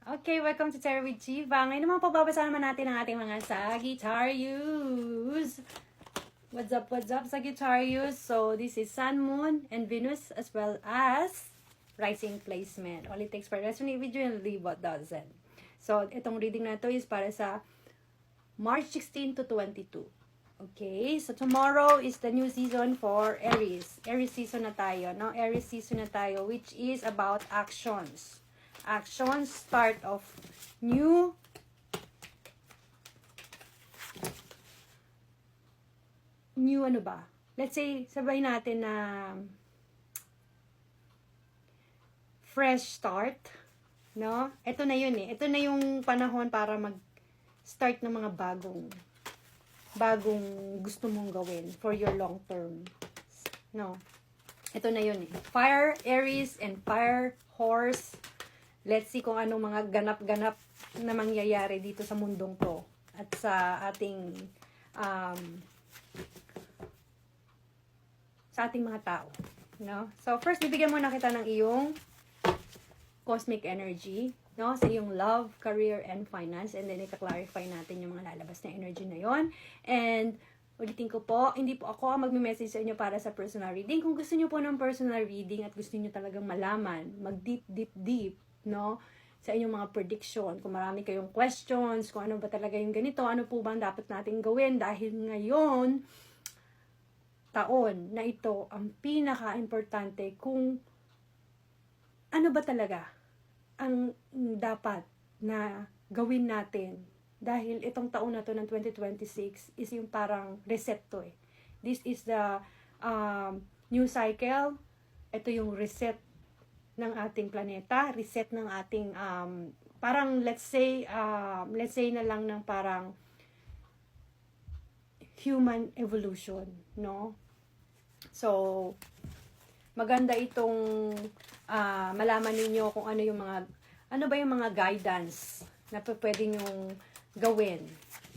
Okay, welcome to Tarot with Chiva. Ngayon naman pagbabasa naman natin ang ating mga Sagittarius. What's up, Sagittarius? So, this is Sun, Moon, and Venus as well as rising placement. All it takes for resonate with you and leave what doesn't. So, itong reading na to is para sa March 16 to 22. Okay, so tomorrow is the new season for Aries. Aries season na tayo, no? Aries season na tayo, which is about actions. Actions, start of new ano ba? Let's say, sabay natin na fresh start, no? Ito na yun eh. Ito na yung panahon para mag-start ng mga bagong gusto mong gawin for your long term. No? Ito na yun eh. Fire, Aries, and Fire, Horse. Let's see kung anong mga ganap-ganap na mangyayari dito sa mundong to at sa ating mga tao, no? So first bibigyan muna kita ng iyong cosmic energy, no? Sa iyong love, career, and finance, and then i-clarify natin yung mga lalabas na energy na yon. And ulitin ko po, hindi po ako ang magme-message sa inyo para sa personal reading. Kung gusto niyo po ng personal reading at gusto niyo talagang malaman, mag-deep, no, sa inyong mga prediction, kung marami kayong questions, kung ano ba talaga yung ganito, ano po ba ang dapat nating gawin, dahil ngayon, taon na ito, ang pinaka-importante kung ano ba talaga ang dapat na gawin natin, dahil itong taon na to ng 2026 is yung parang reset to eh. This is the new cycle. Ito yung reset ng ating planeta, reset ng ating parang let's say na lang ng parang human evolution, no? So maganda itong malaman ninyo kung ano ba yung mga guidance na pwede nyong gawin,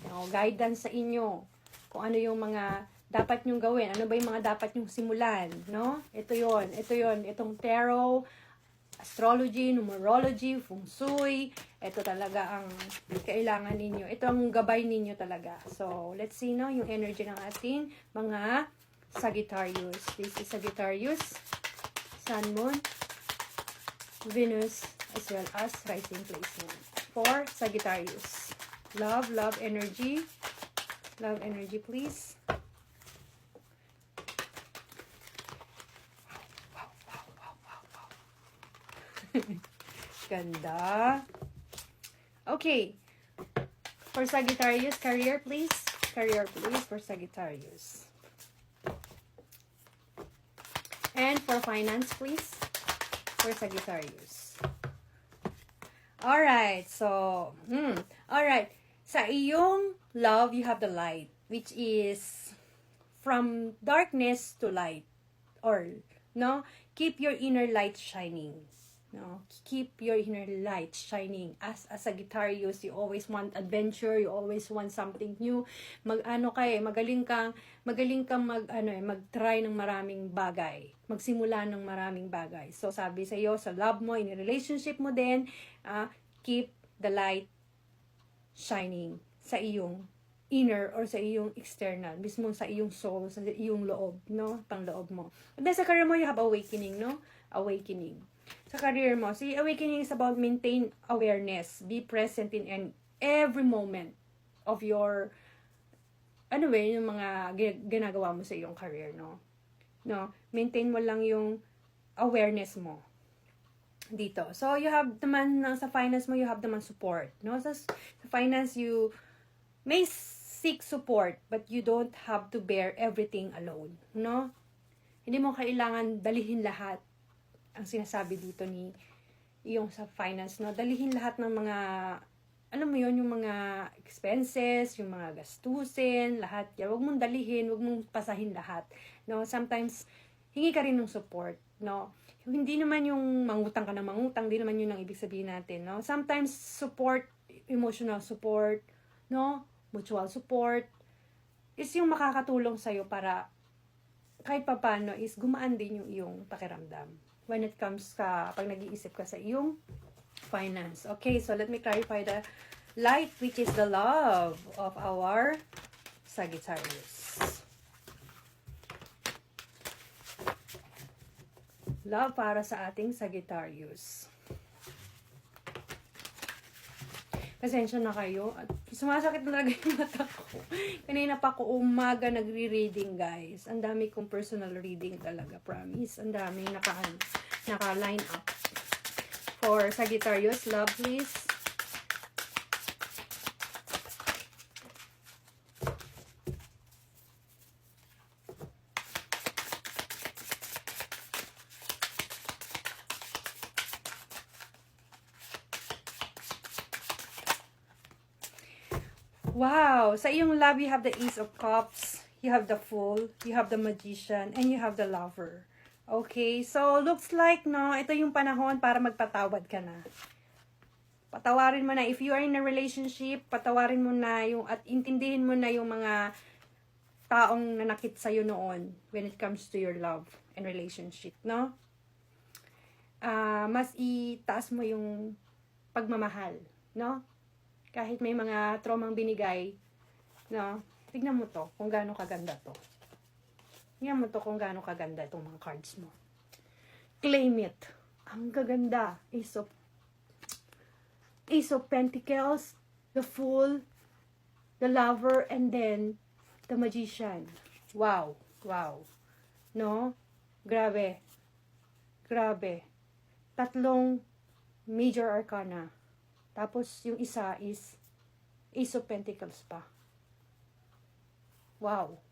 no? Guidance sa inyo kung ano yung mga dapat nyong gawin, ano ba yung mga dapat nyong simulan, no? Ito yon, itong tarot, astrology, numerology, feng shui, ito talaga ang kailangan ninyo. Ito ang gabay ninyo talaga. So, let's see, no, yung energy ng ating mga Sagittarius. This is Sagittarius, Sun, Moon, Venus, as well as rising placement. For Sagittarius. Love energy. Love energy, please. Ganda. Okay. For Sagittarius, career please. Career please for Sagittarius. And for finance please. For Sagittarius. Alright. So, alright. Sa iyong love, you have the light. Which is from darkness to light. Or, no? Keep your inner light shining. No, keep your inner light shining. As a Sagittarius, you always want adventure, you always want something new. Magaling kang mag-try ng maraming bagay. Magsimula ng maraming bagay. So sabi sa iyo, sa love mo, in a relationship mo din, keep the light shining sa iyong inner or sa iyong external, mismo sa iyong soul, sa iyong loob, no? Pangloob mo. And then sa career mo, you have awakening, no? Awakening. Sa career mo, see, awakening is about maintain awareness. Be present in every moment of your, yung mga ginagawa mo sa iyong career, no? No? Maintain mo lang yung awareness mo dito. So, you have naman, sa finance mo, you have naman support, no? Sa finance, you may seek support, but you don't have to bear everything alone, no? Hindi mo kailangan dalihin lahat. Ang sinasabi dito yung sa finance, no? Dalihin lahat ng mga, yung mga expenses, yung mga gastusin, lahat. Huwag mong dalihin, huwag mong pasahin lahat, no? Sometimes, hingi ka rin ng support, no? Hindi naman yung mangutang ka na mangutang, hindi naman yun ang ibig sabihin natin, no? Sometimes, support, emotional support, no? Mutual support, is yung makakatulong sa'yo para kahit papano is gumaan din yung iyong pakiramdam. When it comes pag nag-iisip ka sa iyong finance. Okay, so let me clarify the light, which is the love of our Sagittarius. Love para sa ating Sagittarius. Pasensya na kayo. At sumasakit na talaga yung mata ko. Kanina pa ako umaga nagre-reading, guys. Ang dami kong personal reading talaga, promise. Ang dami naka-line up. For Sagittarius, love please. Wow! Sa iyong love, you have the Ace of Cups, you have the Fool, you have the Magician, and you have the Lover. Okay? So, looks like, no, ito yung panahon para magpatawad ka na. Patawarin mo na. If you are in a relationship, patawarin mo na yung, at intindihin mo na yung mga taong nanakit sa'yo noon when it comes to your love and relationship, no? Mas itaas mo yung pagmamahal, no? Kahit may mga traumang binigay, no? Tignan mo to, kung gaano kaganda to. Tignan mo to kung gaano kaganda itong mga cards mo. Claim it. Ang gaganda. Ace of Pentacles, the Fool, the Lover, and then the Magician. Wow. Wow. No? Grabe. Grabe. Tatlong major arcana. Tapos, yung isa is Ace of Pentacles pa. Wow.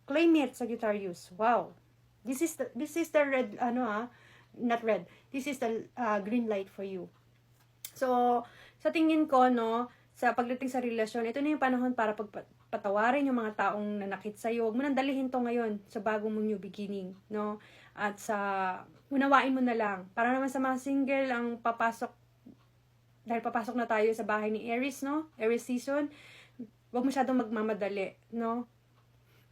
Claim it, Sagittarius. Wow. This is the red, not red. This is the green light for you. So, sa tingin ko, no, sa pagdating sa relasyon, ito na yung panahon para patawarin yung mga taong nanakit sa'yo. Huwag mo nang dalihin to ngayon sa bagong mong new beginning, no? At unawain mo na lang. Para naman sa mga single, ang dahil papasok na tayo sa bahay ni Aries, no? Aries season, huwag masyadong magmamadali, no?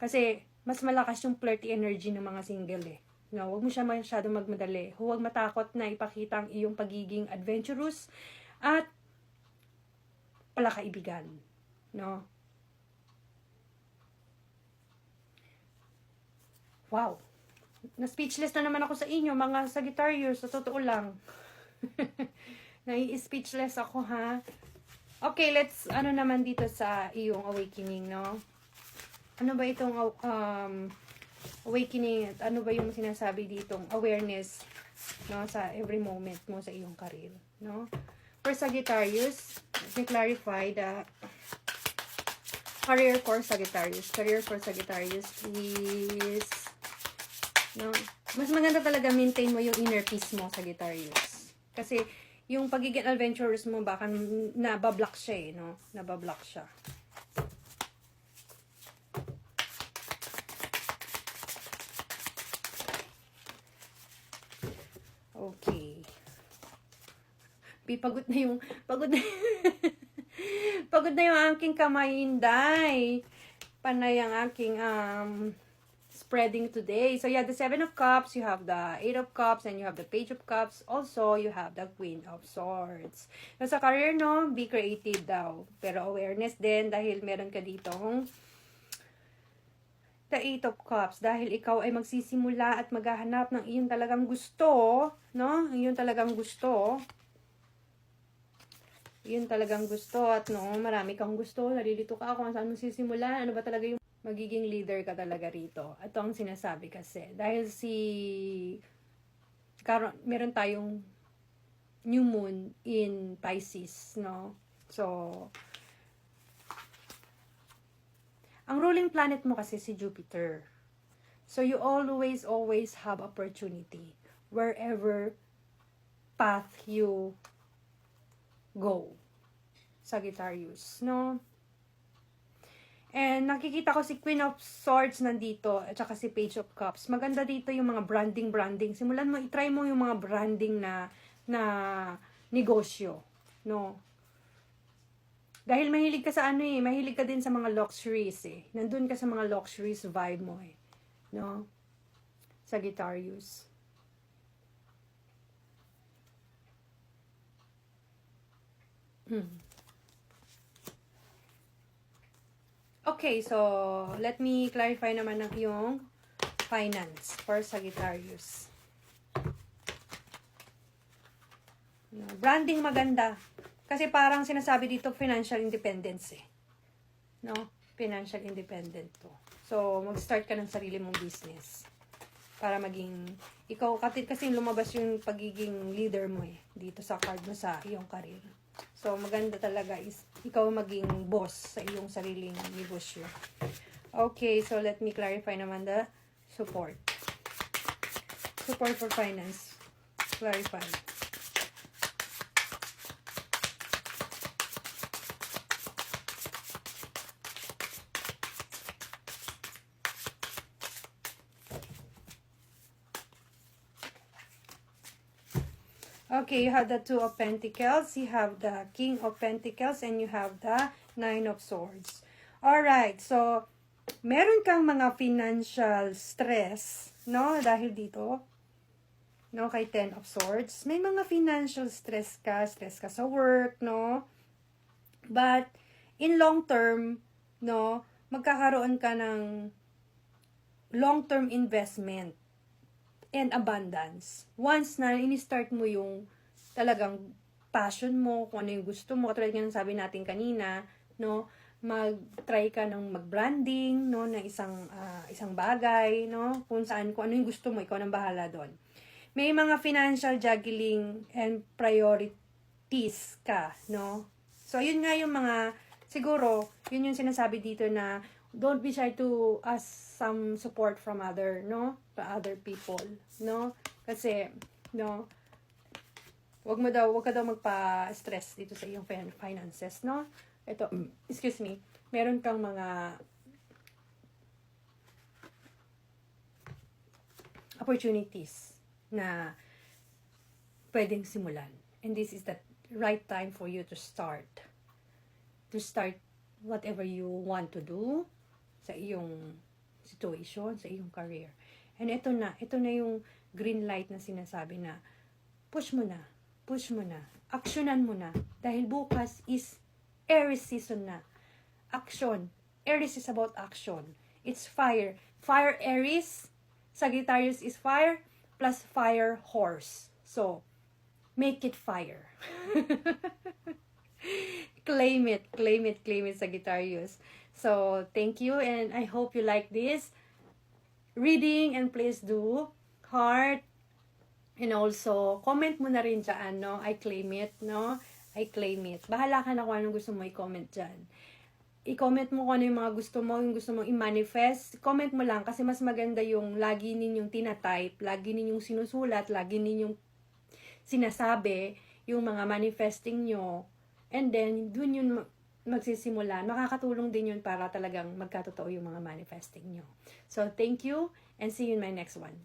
Kasi, mas malakas yung flirty energy ng mga single, eh. No? Huwag mo siya masyadong magmadali. Huwag matakot na ipakita ang iyong pagiging adventurous at palakaibigan, no? Wow! Na-speechless na naman ako sa inyo, mga Sagittarius, sa totoo lang. Nai-speechless ako, ha? Okay, let's, naman dito sa iyong awakening, no? Ano ba itong awakening? Ano ba yung sinasabi ditong awareness, no? Sa every moment mo sa iyong career, no? For Sagittarius, let me clarify the career for Sagittarius. Career for Sagittarius is, no? Mas maganda talaga maintain mo yung inner peace mo, Sagittarius. Kasi, yung pagiging adventurous mo, baka nabablock siya, eh, no? Nabablock siya. Okay. Pagod na pagod na yung aking kamay, Inday. Panay ang aking, spreading today. So you have the Seven of Cups, you have the Eight of Cups, and you have the Page of Cups. Also, you have the Queen of Swords. So sa career, no, be creative daw. Pero awareness din dahil meron ka ditong the Eight of Cups. Dahil ikaw ay magsisimula at maghahanap ng iyong talagang gusto, no? Iyong talagang gusto. Yun talagang gusto at no, marami kang gusto, nalilito ka kung saan mo sisimulan, ano ba talaga yung magiging leader ka talaga rito. Ito ang sinasabi kasi. Dahil meron tayong new moon in Pisces, no? So, ang ruling planet mo kasi si Jupiter. So, you always have opportunity wherever path you go. Sagittarius, no? And nakikita ko si Queen of Swords nandito at saka si Page of Cups. Maganda dito yung mga branding. Simulan mo, i-try mo yung mga branding na negosyo, no? Dahil mahilig ka sa mahilig ka din sa mga luxuries, eh. Nandun ka sa mga luxuries vibe mo, eh. No? Sagittarius. Okay, so let me clarify naman ng iyong finance for Sagittarius. Branding maganda. Kasi parang sinasabi dito financial independence eh. No? Financial independent to. So, mag-start ka ng sarili mong business. Para maging, ikaw, kasi lumabas yung pagiging leader mo eh. Dito sa card mo sa iyong career. So, maganda talaga is, ikaw maging boss sa iyong sariling negosyo. Okay, so let me clarify naman the support. Support for finance. Clarify. Okay, you have the Two of Pentacles, you have the King of Pentacles, and you have the Nine of Swords. Alright, so, meron kang mga financial stress, no? Dahil dito, no, kay Ten of Swords, may mga financial stress ka sa work, no? But, in long term, no, magkakaroon ka ng long-term investment and abundance. Once na ini-start mo yung talagang passion mo, kung ano yung gusto mo, katulad nga ng sabi natin kanina, no, mag-try ka ng mag-branding, no, ng isang bagay, no, kung ano yung gusto mo, ikaw nang bahala doon. May mga financial juggling and priorities ka, no. So, yun nga yung mga, siguro, yun yung sinasabi dito na don't be shy to ask some support from other people, no? Kasi, no, wag ka daw magpa-stress dito sa iyong finances, no? Ito, excuse me, meron kang mga opportunities na pwedeng simulan. And this is the right time for you to start whatever you want to do sa iyong situation, sa iyong career. And ito na yung green light na sinasabi na push mo na, aksyonan mo na, dahil bukas is Aries season na. Action. Aries is about action. It's fire. Fire Aries, Sagittarius is fire, plus fire horse. So, make it fire. Claim it, Sagittarius. So, thank you, and I hope you like this reading, and please do heart, and also comment mo na rin dyan, no? I claim it, no? I claim it. Bahala ka na kung anong gusto mo i-comment dyan. I-comment mo kung ano yung mga gusto mo, yung gusto mong i-manifest. Comment mo lang kasi mas maganda yung lagi ninyong tinatype, lagi ninyong sinusulat, lagi ninyong sinasabi yung mga manifesting nyo. And then, dun yun magsisimula. Makakatulong din yun para talagang magkatotoo yung mga manifesting nyo. So, thank you and see you in my next one.